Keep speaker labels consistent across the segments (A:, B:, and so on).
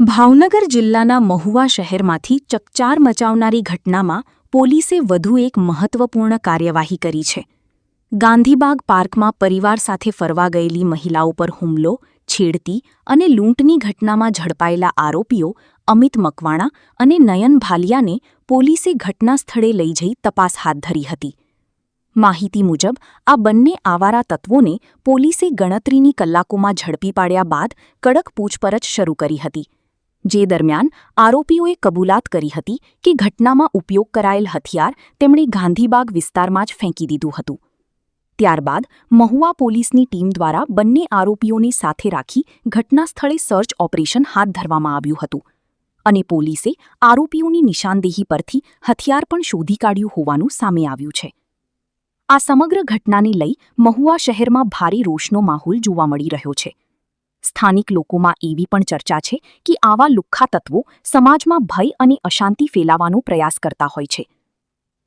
A: ભાવનગર જિલ્લાના મહુવા શહેરમાંથી ચકચાર મચાવનારી ઘટનામાં પોલીસે વધુ એક મહત્વપૂર્ણ કાર્યવાહી કરી છે. ગાંધીબાગ પાર્કમાં પરિવાર સાથે ફરવા ગયેલી મહિલાઓ પર હુમલો, છેડતી અને લૂંટની ઘટનામાં ઝડપાયેલા આરોપીઓ અમિત મકવાણા અને નયન ભાલિયાને પોલીસે ઘટનાસ્થળે લઈ જઈ તપાસ હાથ ધરી હતી. માહિતી મુજબ આ બંને આવારા તત્વોને પોલીસે ગણતરીની કલાકોમાં ઝડપી પાડ્યા બાદ કડક પૂછપરછ શરૂ કરી હતી. જે દરમિયાન આરોપીઓએ કબૂલાત કરી હતી કે ઘટનામાં ઉપયોગ કરાયેલ હથિયાર તેમણે ગાંધીબાગ વિસ્તારમાં જ ફેંકી દીધું હતું. ત્યારબાદ મહુવા પોલીસની ટીમ દ્વારા બંને આરોપીઓને સાથે રાખી ઘટનાસ્થળે સર્ચ ઓપરેશન હાથ ધરવામાં આવ્યું હતું અને પોલીસે આરોપીઓની નિશાનદેહી પરથી હથિયાર પણ શોધી કાઢ્યું હોવાનું સામે આવ્યું છે. આ સમગ્ર ઘટનાને લઈ મહુવા શહેરમાં ભારે રોષનો માહોલ જોવા મળી રહ્યો છે. સ્થાનિક લોકોમાં એવી પણ ચર્ચા છે કે આવા લુખ્ખા તત્વો સમાજમાં ભય અને અશાંતિ ફેલાવવાનો પ્રયાસ કરતા હોય છે.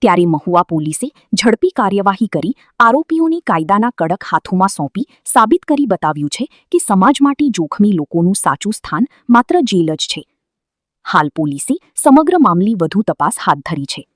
A: ત્યારે મહુવા પોલીસે ઝડપી કાર્યવાહી કરી આરોપીઓને કાયદાના કડક હાથોમાં સોંપી સાબિત કરી બતાવ્યું છે કે સમાજ માટે જોખમી લોકોનું સાચું સ્થાન માત્ર જેલ જ છે. હાલ પોલીસે સમગ્ર મામલે વધુ તપાસ હાથ ધરી છે.